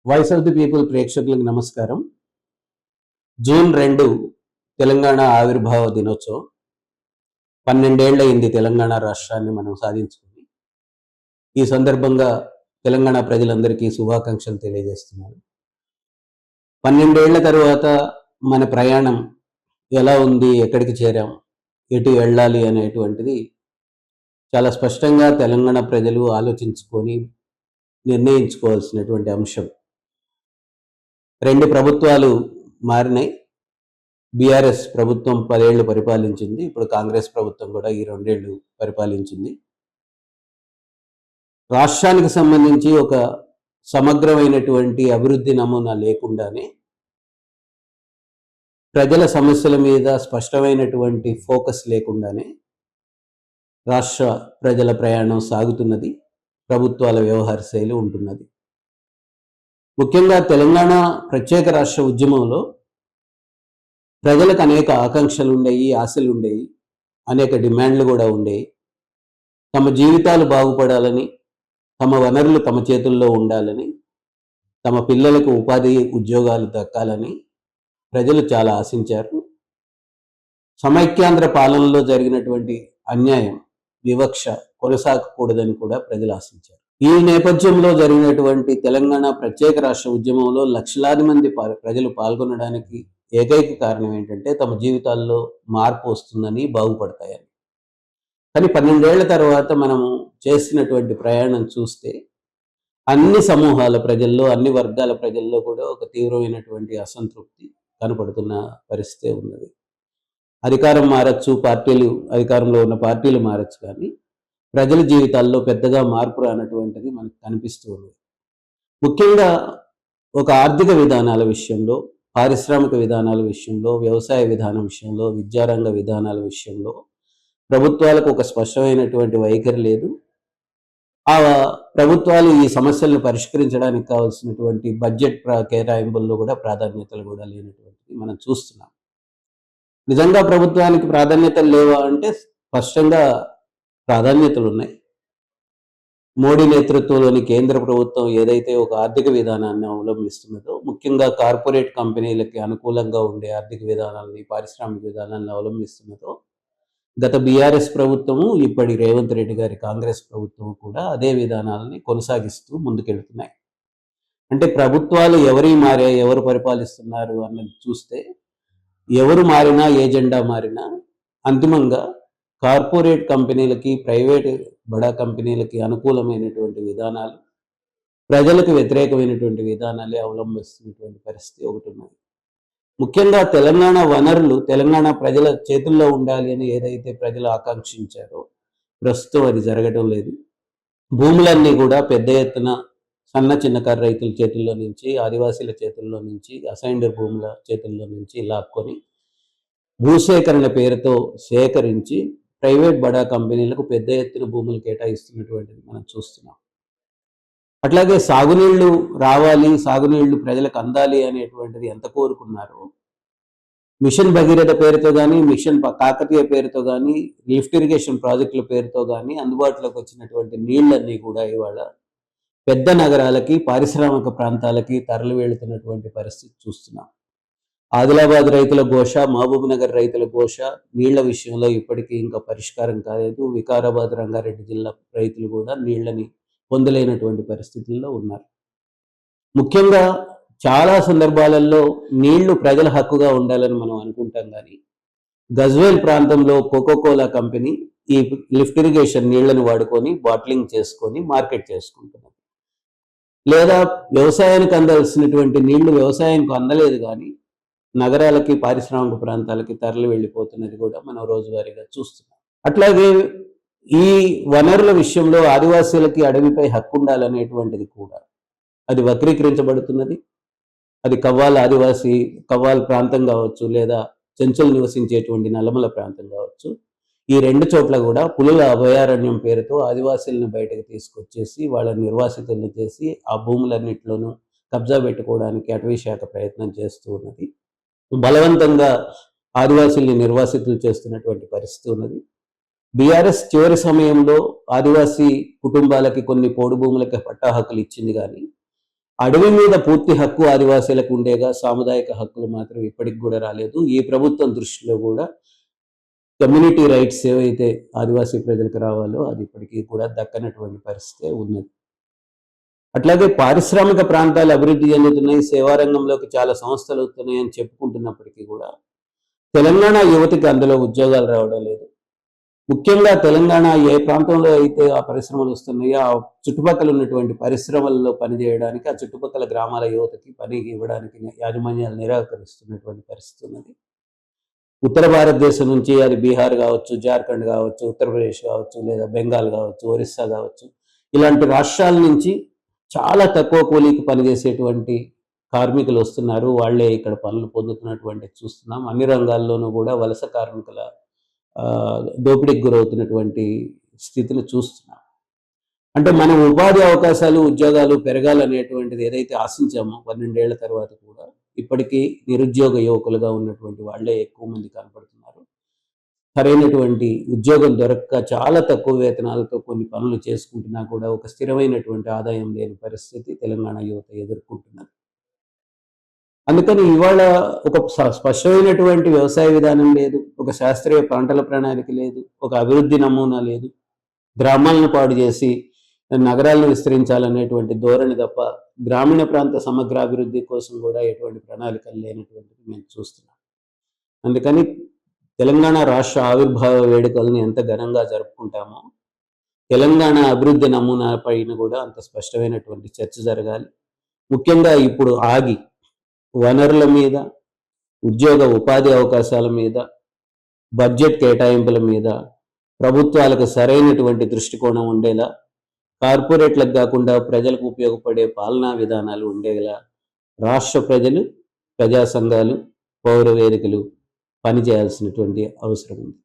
Voice of the people ప్రేక్షకులకు నమస్కారం. June 2 Telangana ఆవిర్భావ దినోత్సవం. 12 ఏళ్లయింది తెలంగాణ రాష్ట్రాన్ని మనం సాధించుకుని. ఈ సందర్భంగా తెలంగాణ ప్రజలందరికీ శుభాకాంక్షలు తెలియజేస్తున్నాను. 12 ఏళ్ల తరువాత మన ప్రయాణం ఎలా ఉంది, ఎక్కడికి చేరాం, ఎటు వెళ్ళాలి అనేటువంటిది చాలా స్పష్టంగా తెలంగాణ ప్రజలు ఆలోచించుకొని నిర్ణయించుకోవాల్సినటువంటి అంశం. 2 ప్రభుత్వాలు మారినాయి. బీఆర్ఎస్ ప్రభుత్వం 10 ఏళ్లు పరిపాలించింది. ఇప్పుడు కాంగ్రెస్ ప్రభుత్వం కూడా ఈ 2 ఏళ్లు పరిపాలించింది. రాష్ట్రానికి సంబంధించి ఒక సమగ్రమైనటువంటి అభివృద్ధి నమూనా లేకుండానే, ప్రజల సమస్యల మీద స్పష్టమైనటువంటి ఫోకస్ లేకుండానే రాష్ట్ర ప్రజల ప్రయాణం సాగుతున్నది. ప్రభుత్వాల వ్యవహార శైలి ఉంటున్నది. ముఖ్యంగా తెలంగాణ ప్రత్యేక రాష్ట్ర ఉద్యమంలో ప్రజలకు అనేక ఆకాంక్షలు ఉండేవి, ఆశలు ఉండేవి, అనేక డిమాండ్లు కూడా ఉండేవి. తమ జీవితాలు బాగుపడాలని, తమ వనరులు తమ చేతుల్లో ఉండాలని, తమ పిల్లలకు ఉపాధి ఉద్యోగాలు దక్కాలని ప్రజలు చాలా ఆశించారు. సమైక్యాంధ్ర పాలనలో జరిగినటువంటి అన్యాయం, వివక్ష కొనసాగకూడదని కూడా ప్రజలు ఆశించారు. ఈ నేపథ్యంలో జరిగినటువంటి తెలంగాణ ప్రత్యేక రాష్ట్ర ఉద్యమంలో లక్షలాది మంది ప్రజలు పాల్గొనడానికి ఏకైక కారణం ఏంటంటే తమ జీవితాల్లో మార్పు వస్తుందని, బాగుపడతాయని. కానీ 12 ఏళ్ల తర్వాత మనము చేసినటువంటి ప్రయాణం చూస్తే అన్ని సమూహాల ప్రజల్లో, అన్ని వర్గాల ప్రజల్లో కూడా ఒక తీవ్రమైనటువంటి అసంతృప్తి కనపడుతున్న పరిస్థితి ఉన్నది. అధికారం మారచ్చు, అధికారంలో ఉన్న పార్టీలు మారచ్చు, కానీ ప్రజల జీవితాల్లో పెద్దగా మార్పు రానటువంటిది మనకు కనిపిస్తూ ఉంది. ముఖ్యంగా ఒక ఆర్థిక విధానాల విషయంలో, పారిశ్రామిక విధానాల విషయంలో, వ్యవసాయ విధానం విషయంలో, విద్యారంగ విధానాల విషయంలో ప్రభుత్వాలకు ఒక స్పష్టమైనటువంటి వైఖరి లేదు. ఆ ప్రభుత్వాలు ఈ సమస్యలను పరిష్కరించడానికి కావాల్సినటువంటి బడ్జెట్ కేటాయింపుల్లో కూడా ప్రాధాన్యతలు కూడా లేనటువంటిది మనం చూస్తున్నాం. నిజంగా ప్రభుత్వానికి ప్రాధాన్యతలు లేవా అంటే స్పష్టంగా ప్రాధాన్యతలు ఉన్నాయి. మోడీ నేతృత్వంలోని కేంద్ర ప్రభుత్వం ఏదైతే ఒక ఆర్థిక విధానాన్ని అవలంబిస్తున్నదో, ముఖ్యంగా కార్పొరేట్ కంపెనీలకి అనుకూలంగా ఉండే ఆర్థిక విధానాలని, పారిశ్రామిక విధానాలను అవలంబిస్తున్నదో, గత బీఆర్ఎస్ ప్రభుత్వము, ఇప్పటి రేవంత్ రెడ్డి గారి కాంగ్రెస్ ప్రభుత్వం కూడా అదే విధానాలని కొనసాగిస్తూ ముందుకెళ్తున్నాయి. అంటే ప్రభుత్వాలు మారాయి, ఎవరు పరిపాలిస్తున్నారు అన్నది చూస్తే, ఎవరు మారినా, ఏజెండా మారినా అంతిమంగా కార్పొరేట్ కంపెనీలకి, ప్రైవేట్ బడా కంపెనీలకి అనుకూలమైనటువంటి విధానాలు, ప్రజలకు వ్యతిరేకమైనటువంటి విధానాలే అవలంబిస్తున్నటువంటి పరిస్థితి ఒకటి ఉన్నది. ముఖ్యంగా తెలంగాణ వనరులు తెలంగాణ ప్రజల చేతుల్లో ఉండాలి అని ఏదైతే ప్రజలు ఆకాంక్షించారో ప్రస్తుతం అది జరగడం లేదు. భూములన్నీ కూడా పెద్ద ఎత్తున సన్న చిన్నకారు రైతుల చేతుల్లో నుంచి, ఆదివాసీల చేతుల్లో నుంచి, అసైన్డ్ భూముల చేతుల్లో నుంచి లాక్కొని భూసేకరణ పేరుతో సేకరించి ప్రైవేట్ బడా కంపెనీలకు పెద్ద ఎత్తున భూములు కేటాయిస్తున్నటువంటిది మనం చూస్తున్నాం. అట్లాగే సాగునీళ్లు రావాలి, సాగునీళ్లు ప్రజలకు అందాలి అనేటువంటిది ఎంత కోరుకున్నారో, మిషన్ భగీరథ పేరుతో కానీ, మిషన్ కాకతీయ పేరుతో కానీ, లిఫ్ట్ ఇరిగేషన్ ప్రాజెక్టుల పేరుతో కానీ అందుబాటులోకి వచ్చినటువంటి నీళ్లన్నీ కూడా ఇవాళ పెద్ద నగరాలకి, పారిశ్రామిక ప్రాంతాలకి తరలి వెళుతున్నటువంటి పరిస్థితి చూస్తున్నాం. ఆదిలాబాద్ రైతుల ఘోష, మహబూబ్ నగర్ రైతుల ఘోష, నీళ్ల విషయంలో ఇప్పటికీ ఇంకా పరిష్కారం కాలేదు. వికారాబాద్, రంగారెడ్డి జిల్లా రైతులు కూడా నీళ్లని పొందలేనటువంటి పరిస్థితుల్లో ఉన్నారు. ముఖ్యంగా చాలా సందర్భాలలో నీళ్లు ప్రజల హక్కుగా ఉండాలని మనం అనుకుంటాం, కానీ గజ్వేల్ ప్రాంతంలో కోకోకోలా కంపెనీ ఈ లిఫ్ట్ ఇరిగేషన్ నీళ్లను వాడుకొని బాటిలింగ్ చేసుకొని మార్కెట్ చేసుకుంటున్నారు. లేదా వ్యవసాయానికి అందాల్సినటువంటి నీళ్లు వ్యవసాయానికి అందలేదు, కానీ నగరాలకి, పారిశ్రామిక ప్రాంతాలకి తరలి వెళ్ళిపోతున్నది కూడా మనం రోజువారీగా చూస్తున్నాం. అట్లాగే ఈ వనరుల విషయంలో ఆదివాసీలకి అడవిపై హక్కు ఉండాలనేటువంటిది కూడా అది వక్రీకరించబడుతున్నది. అది కవ్వాల్ ప్రాంతం కావచ్చు, లేదా చెంచులు నివసించేటువంటి నల్లమల ప్రాంతం కావచ్చు. ఈ 2 చోట్ల కూడా పులుల అభయారణ్యం పేరుతో ఆదివాసీలను బయటకు తీసుకొచ్చేసి వాళ్ళని నిర్వాసితులను చేసి ఆ భూములన్నింటిలోనూ కబ్జా పెట్టుకోవడానికి అటవీ శాఖ ప్రయత్నం చేస్తూ ఉన్నది. బలవంతంగా ఆదివాసీల్ని నిర్వాసితులు చేస్తున్నటువంటి పరిస్థితి ఉన్నది. బీఆర్ఎస్ చివరి సమయంలో ఆదివాసీ కుటుంబాలకి కొన్ని పోడు భూములకి పట్టా హక్కులు ఇచ్చింది, కానీ అడవి మీద పూర్తి హక్కు ఆదివాసీలకు ఉండేగా, సాముదాయిక హక్కులు మాత్రం ఇప్పటికి కూడా రాలేదు. ఈ ప్రభుత్వం దృష్టిలో కూడా కమ్యూనిటీ రైట్స్ ఏవైతే ఆదివాసీ ప్రజలకు రావాలో అది ఇప్పటికీ కూడా దక్కనటువంటి పరిస్థితి ఉన్నది. అట్లాగే పారిశ్రామిక ప్రాంతాలు అభివృద్ధి చెందుతున్నాయి, సేవారంగంలోకి చాలా సంస్థలు వస్తున్నాయి అని చెప్పుకుంటున్నప్పటికీ కూడా తెలంగాణ యువతకి అందులో ఉద్యోగాలు రావడం లేదు. ముఖ్యంగా తెలంగాణ ఏ ప్రాంతంలో అయితే ఆ పరిశ్రమలు వస్తున్నాయో ఆ చుట్టుపక్కల ఉన్నటువంటి పరిశ్రమల్లో పనిచేయడానికి, ఆ చుట్టుపక్కల గ్రామాల యువతకి పని ఇవ్వడానికి యాజమాన్యాలు నిరాకరిస్తున్నటువంటి పరిస్థితి ఉన్నది. ఉత్తర భారతదేశం నుంచి అది బీహార్ కావచ్చు, జార్ఖండ్ కావచ్చు, ఉత్తరప్రదేశ్ కావచ్చు, లేదా బెంగాల్ కావచ్చు, ఒరిస్సా కావచ్చు, ఇలాంటి రాష్ట్రాల నుంచి చాలా తక్కువ కూలీకి పనిచేసేటువంటి కార్మికులు వస్తున్నారు. వాళ్ళే ఇక్కడ పనులు పొందుతున్నటువంటి చూస్తున్నాం. అన్ని రంగాల్లోనూ కూడా వలస కార్మికుల దోపిడీకి గురవుతున్నటువంటి స్థితిని చూస్తున్నాం. అంటే మనం ఉపాధి అవకాశాలు, ఉద్యోగాలు పెరగాలనేటువంటిది ఏదైతే ఆశించామో 12 ఏళ్ల తర్వాత కూడా ఇప్పటికీ నిరుద్యోగ యువకులుగా ఉన్నటువంటి వాళ్ళే ఎక్కువ మంది కనపడుతున్నారు. సరైనటువంటి ఉద్యోగం దొరక్క చాలా తక్కువ వేతనాలతో కొన్ని పనులు చేసుకుంటున్నా కూడా ఒక స్థిరమైనటువంటి ఆదాయం లేని పరిస్థితి తెలంగాణ యువత ఎదుర్కొంటున్నారు. అందుకని ఇవాళ ఒక స్పష్టమైనటువంటి వ్యవసాయ విధానం లేదు, ఒక శాస్త్రీయ పంటల ప్రణాళిక లేదు, ఒక అభివృద్ధి నమూనా లేదు. గ్రామాలను పాడు చేసి నగరాలను విస్తరించాలనేటువంటి ధోరణి తప్ప గ్రామీణ ప్రాంత సమగ్రాభివృద్ధి కోసం కూడా ఎటువంటి ప్రణాళికలు లేనటువంటిది మేము చూస్తున్నాం. అందుకని తెలంగాణ రాష్ట్ర ఆవిర్భావ వేడుకలను ఎంత ఘనంగా జరుపుకుంటామో తెలంగాణ అభివృద్ధి నమూనా పైన కూడా అంత స్పష్టమైనటువంటి చర్చ జరగాలి. ముఖ్యంగా ఇప్పుడు ఆగి వనరుల మీద, ఉద్యోగ ఉపాధి అవకాశాల మీద, బడ్జెట్ కేటాయింపుల మీద ప్రభుత్వాలకు సరైనటువంటి దృష్టికోణం ఉండేలా, కార్పొరేట్లకు కాకుండా ప్రజలకు ఉపయోగపడే పాలనా విధానాలు ఉండేలా రాష్ట్ర ప్రజలు, ప్రజా సంఘాలు, పౌర వేదికలు పనిచేయాల్సినటువంటి అవసరం ఉంది.